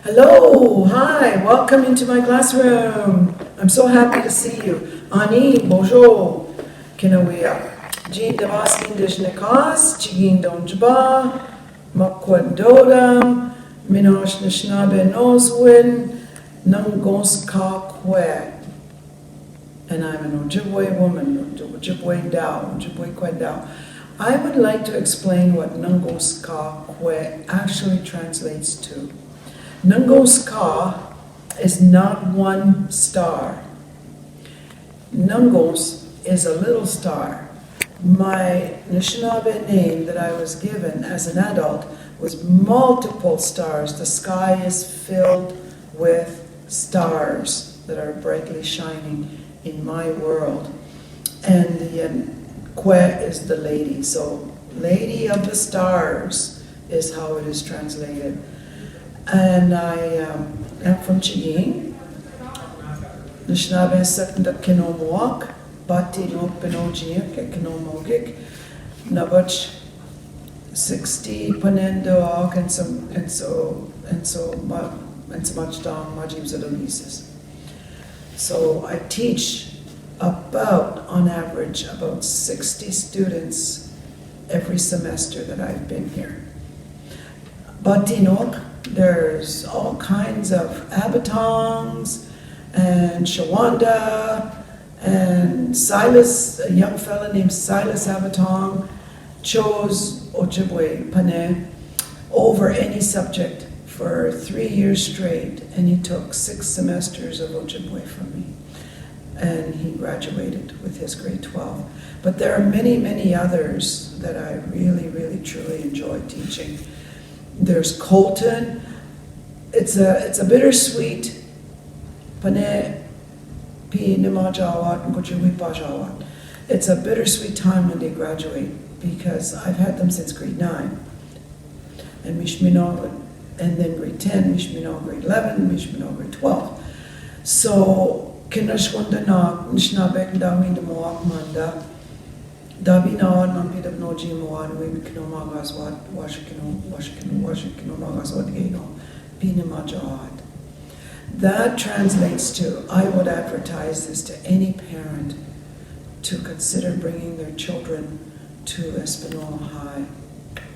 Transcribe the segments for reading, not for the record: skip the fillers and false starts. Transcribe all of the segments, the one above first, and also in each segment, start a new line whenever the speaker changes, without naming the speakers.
Hello, hi, welcome into my classroom. I'm so happy to see you. Ani, bonjour. Kinawea. Jean Davasin Dishnikas, Chigin Donjba, Makwadodam, Minosh Nishnabe Noswin, Nungos Kakwe. And I'm an Ojibway woman, Ojibway Dao, Ojibway Kwadao. I would like to explain what Nungos Kakwe actually translates to. Nungos Ka is not one star. Nungos is a little star. My Anishinaabe name that I was given as an adult was multiple stars. The sky is filled with stars that are brightly shining in my world. And the Kwe is the lady. So, Lady of the Stars is how it is translated. And I am from Chiging. Nishnaabe Saknda Kinomoak, Bati no Pinojik, Kinomogik, Nabach 60 Panendoak, and so much down Majibs Adonisis. So I teach on average, about 60 students every semester that I've been here. Batinok, there's all kinds of Abatongs and Shawanda and Silas, a young fella named Silas Abatong, chose Ojibway Pane over any subject for 3 years straight, and he took 6 semesters of Ojibway from me. And he graduated with his grade 12. But there are many, many others that I really, really, truly enjoy teaching. There's Colton. It's a bittersweet. Pane pi nimajawat ngujawipajawat. It's a bittersweet time when they graduate because I've had them since grade 9. And Mishmino, and then grade 10, Mishmino grade 11, Mishmino grade 12. So Kinashwanda na Nishnabek Dawin the Moak Manda. Dabina Nampidab Noji Moan, Wimikino Magas, Washikino Magas, what Gano, Pinamajad. That translates to, I would advertise this to any parent to consider bringing their children to Espanola High,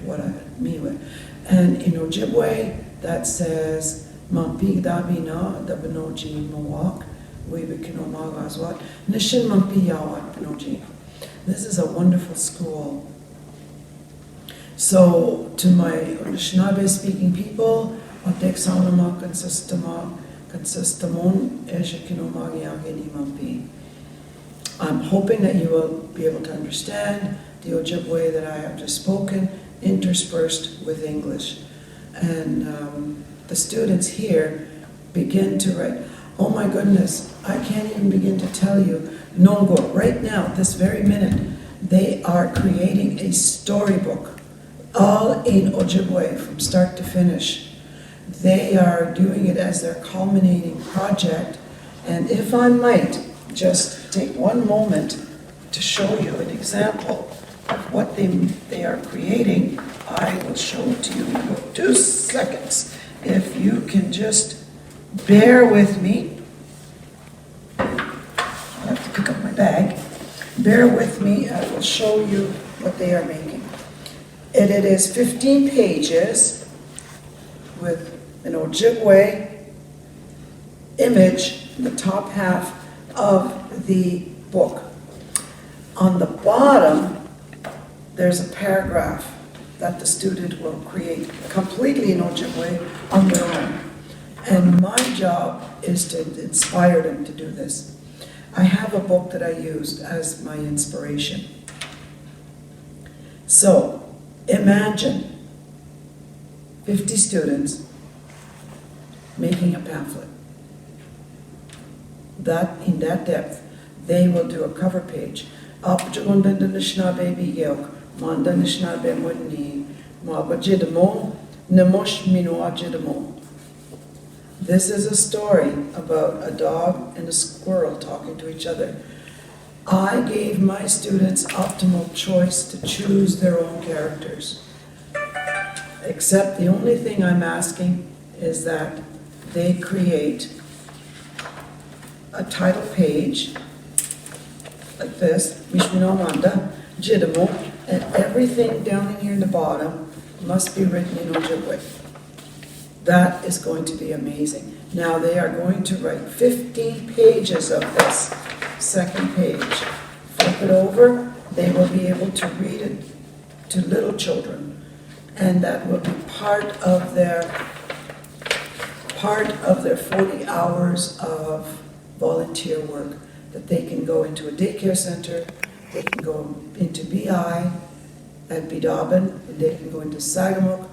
what I mean with. And in Ojibway, that says, Mampig Dabina, Dabinoji Moak, Wimikino Magas, what? Nishin Mampiyawat Pinoji. This is a wonderful school. So, to my Anishinaabe speaking people, Adeksanama consistamon Eshikinomagiageni. I'm hoping that you will be able to understand the Ojibway that I have just spoken, interspersed with English. And the students here begin to write. Oh my goodness, I can't even begin to tell you. Nongo, right now, this very minute, they are creating a storybook, all in Ojibway from start to finish. They are doing it as their culminating project, and if I might just take one moment to show you an example of what they are creating, I will show it to you in about 2 seconds. If you can just bear with me. Pick up my bag. Bear with me, I will show you what they are making. And it is 15 pages with an Ojibway image in the top half of the book. On the bottom, there's a paragraph that the student will create completely in Ojibway on their own. And my job is to inspire them to do this. I have a book that I used as my inspiration. So, imagine 50 students making a pamphlet. That, in that depth, they will do a cover page. This is a story about a dog and a squirrel talking to each other. I gave my students optimal choice to choose their own characters. Except the only thing I'm asking is that they create a title page like this, Mishminomanda, Jidamo, and everything down in here in the bottom must be written in Ojibway. That is going to be amazing. Now they are going to write 15 pages of this second page. Flip it over, they will be able to read it to little children, and that will be part of their 40 hours of volunteer work, that they can go into a daycare center, they can go into BI at Bidabin, and they can go into Sagamok,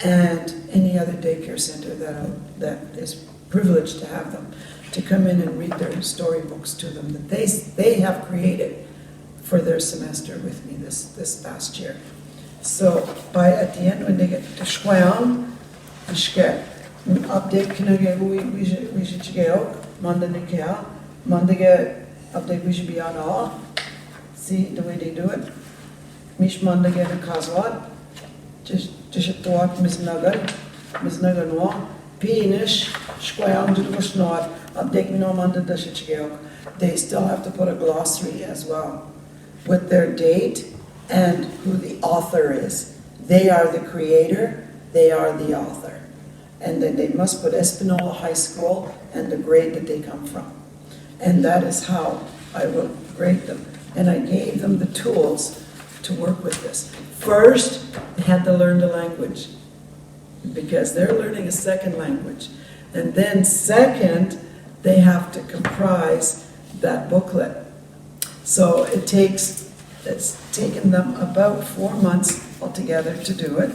and any other daycare center that is privileged to have them, to come in and read their storybooks to them that they have created for their semester with me this past year. So at the end, when they get to Shwayam, update kinage we should go Monday update we should be on all. See the way they do it. Mish Monday get a Kazwat. Just thought Miss Nagar no. Pinish Shwayam to the snot. Update me no Monday the Shigeo. They still have to put a glossary as well with their date and who the author is. They are the creator, they are the author. And then they must put Espanola High School and the grade that they come from. And that is how I will grade them. And I gave them the tools to work with this. First, they had to learn the language because they're learning a second language. And then second, they have to comprise that booklet. So it's taken them about 4 months altogether to do it.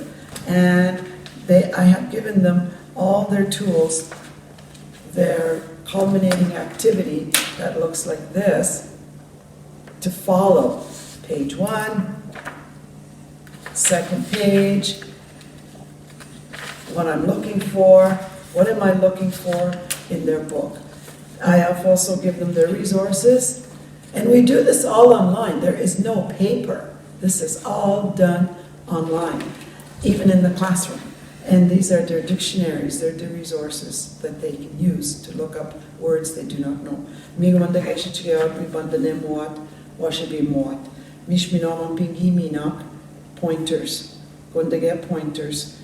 And I have given them all their tools, their culminating activity that looks like this to follow. Page 1, second page, what I'm looking for, what am I looking for in their book. I have also given them their resources, and we do this all online. There is no paper. This is all done online, even in the classroom. And these are their dictionaries, they're the resources that they can use to look up words they do not know. Pointers. Pointers.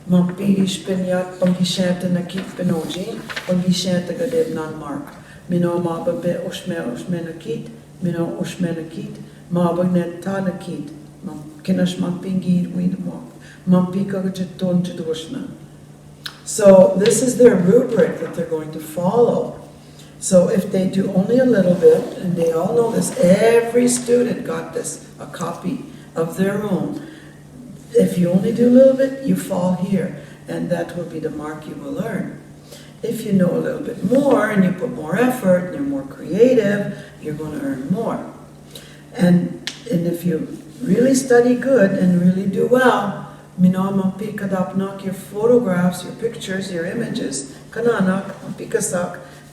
Mampigish Pinyat, Pangishanta Nakit Pinoji, Pangishanta Gadeb Nan Mark. Mino Mababe Oshmenakit, Mino Oshmenakit, Mabagnet Tanakit, Kinash Mampingid Widmok, Mampika Jiton Jidoshna. So this is their rubric that they're going to follow. So if they do only a little bit, and they all know this, every student got this, a copy of their own. If you only do a little bit, you fall here, and that will be the mark you will earn. If you know a little bit more, and you put more effort, and you're more creative, you're going to earn more. And if you really study good and really do well, your photographs, your pictures, your images,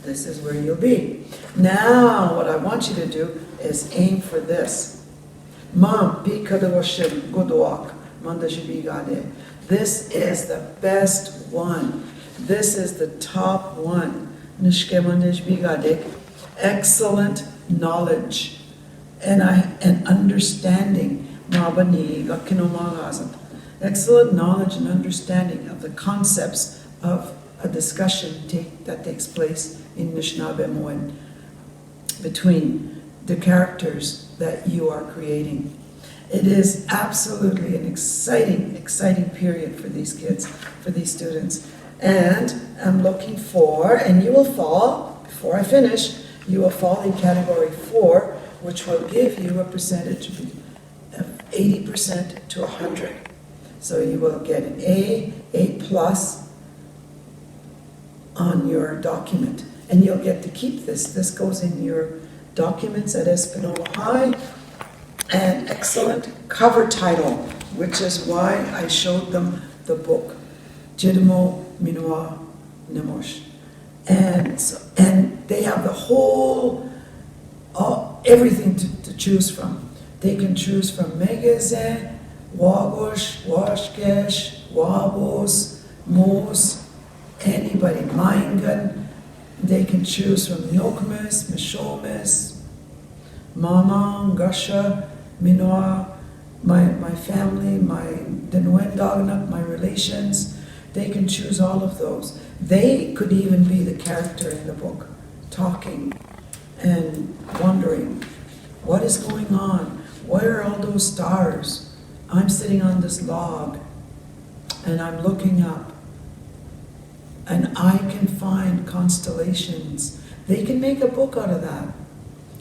this is where you'll be. Now, what I want you to do is aim for this. This is the best one. This is the top one. Excellent knowledge and understanding. Excellent knowledge and understanding of the concepts of a discussion that takes place in Anishinaabe between the characters that you are creating. It is absolutely an exciting period for these kids, for these students. And I'm looking for, and you will fall, before I finish, you will fall in category 4, which will give you a percentage of 80% to 100. So you will get an A plus on your document. And you'll get to keep this. This goes in your documents at Espanola High. An excellent cover title, which is why I showed them the book, Jidamo Minua Nemosh. And they have the whole everything to choose from. They can choose from Megeze, Wagosh, Washkesh, Wabos, Mos, anybody, Maingan. They can choose from Nokmes, Mishomes, Mama, Gusha, Minoa, my family, my Denuendagnak, my relations. They can choose all of those. They could even be the character in the book, talking and wondering, what is going on? Where are all those stars? I'm sitting on this log and I'm looking up and I can find constellations. They can make a book out of that.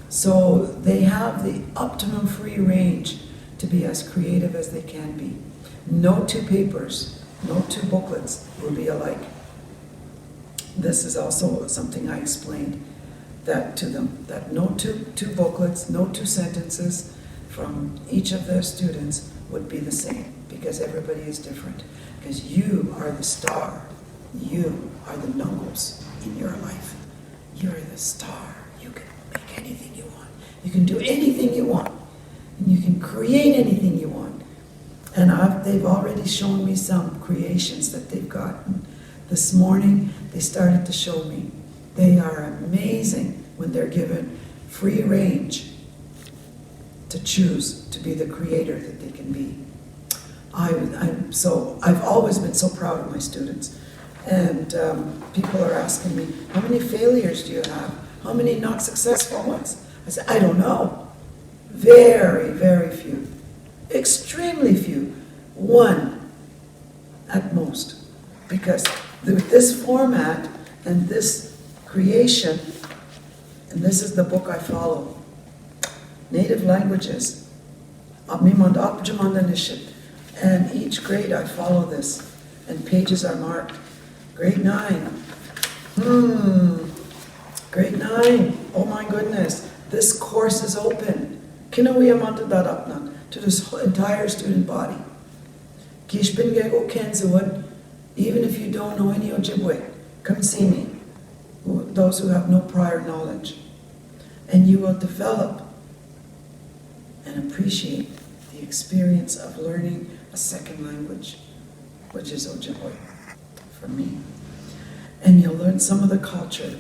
So they have the optimum free range to be as creative as they can be. No two papers, no two booklets will be alike. This is also something I explained that to them, that no two booklets, no two sentences from each of their students would be the same, because everybody is different. Because you are the star. You are the numbers in your life. You're the star. You can make anything you want. You can do anything you want. And you can create anything you want. And they've already shown me some creations that they've gotten. This morning, they started to show me. They are amazing when they're given free range to choose to be the creator that they can be. I've always been so proud of my students. And people are asking me, how many failures do you have? How many not successful ones? I said, I don't know. Very, very few. Extremely few. One at most. Because with this format and this creation, and this is the book I follow, Native Languages, and each grade I follow this, and pages are marked. Grade 9. Grade 9. Oh my goodness. This course is open. To this entire student body. Even if you don't know any Ojibway, come see me. Those who have no prior knowledge. And you will develop and appreciate the experience of learning a second language, which is Ojibway, for me. And you'll learn some of the culture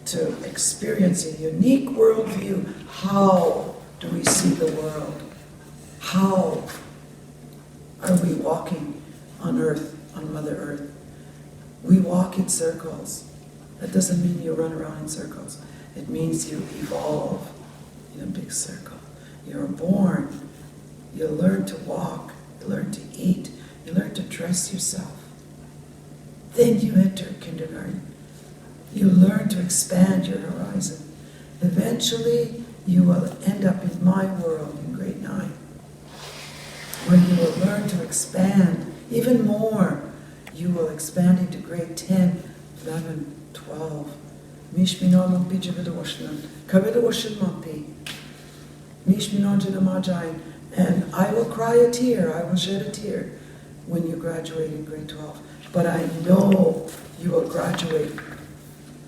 to experience a unique worldview. How do we see the world? How are we walking on Earth, on Mother Earth? We walk in circles. That doesn't mean you run around in circles. It means you evolve in a big circle. You're born. You learn to walk. You learn to eat. You learn to dress yourself. Then you enter kindergarten. You learn to expand your horizon. Eventually, you will end up in my world in grade 9, where you will learn to expand even more. You will expand into grade 10, 11, 12. And I will cry a tear, I will shed a tear when you graduate in grade 12. But I know you will graduate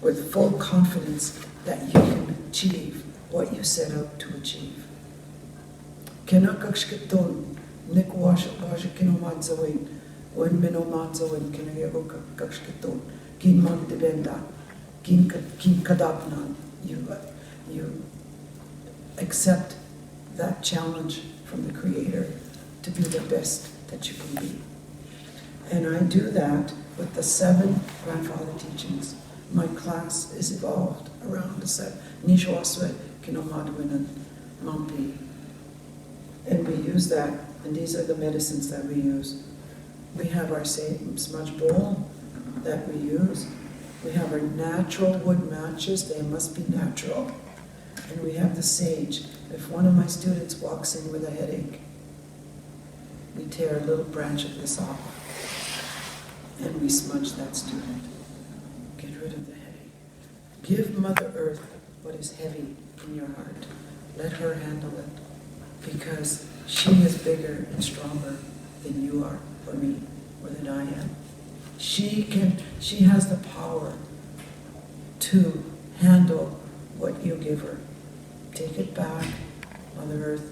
with full confidence that you can achieve what you set out to achieve. You accept that challenge from the Creator to be the best that you can be. And I do that with the 7 grandfather teachings. My class is evolved around the 7. Nishwaswe, Kinomadwinan, Mampi. And we use that, and these are the medicines that we use. We have our smudge bowl that we use. We have our natural wood matches, they must be natural. And we have the sage. If one of my students walks in with a headache, we tear a little branch of this off and we smudge that student. Get rid of the headache. Give Mother Earth what is heavy in your heart. Let her handle it, because she is bigger and stronger than you are, or me, or than I am. She has the power to handle what you give her. take it back, Mother Earth,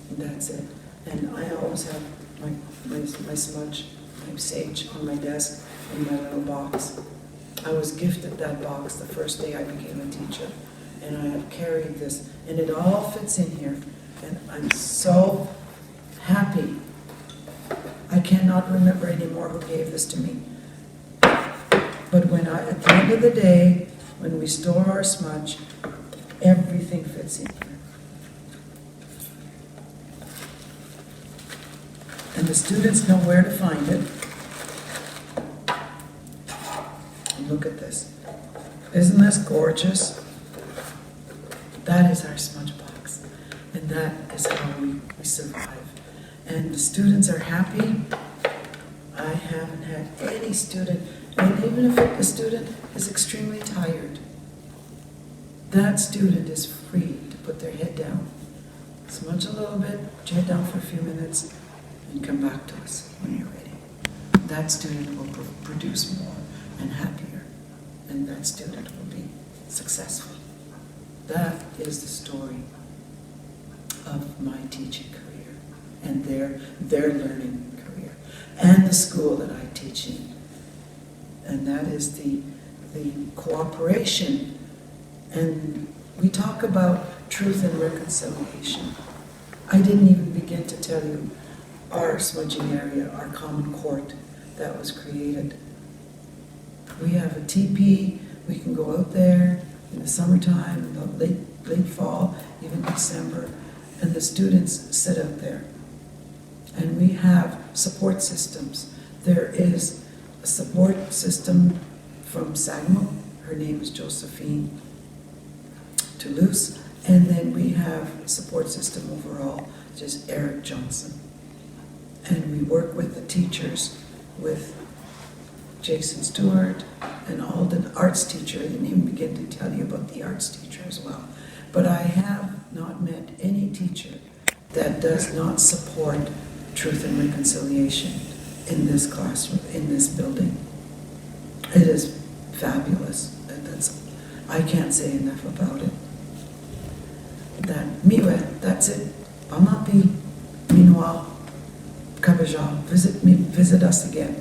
and that's it. And I always have my smudge, my sage on my desk in my little box. I was gifted that box the first day I became a teacher, and I have carried this, and it all fits in here, and I'm so happy. I cannot remember anymore who gave this to me. But at the end of the day, when we store our smudge, everything fits in here. And the students know where to find it. And look at this. Isn't this gorgeous? That is our smudge box. And that is how we survive. And the students are happy. I haven't had any student, and even if the student is extremely tired, that student is free to put their head down, smudge a little bit, put your head down for a few minutes, and come back to us when you're ready. That student will produce more and happier, and that student will be successful. That is the story of my teaching career and their learning career, and the school that I teach in. And that is the cooperation. And we talk about truth and reconciliation. I didn't even begin to tell you our smudging area, our common court that was created. We have a teepee. We can go out there in the summertime, in the late fall, even December, and the students sit out there. And we have support systems. There is a support system from Sagamore. Her name is Josephine Toulouse. And then we have a support system overall, which is Eric Johnson. And we work with the teachers, with Jason Stewart and Alden, arts teacher. I didn't even begin to tell you about the arts teacher as well. But I have not met any teacher that does not support truth and reconciliation in this classroom, in this building. It is fabulous. I can't say enough about it. That's it. Pamapi, Minoa, Kabaja. Visit us again.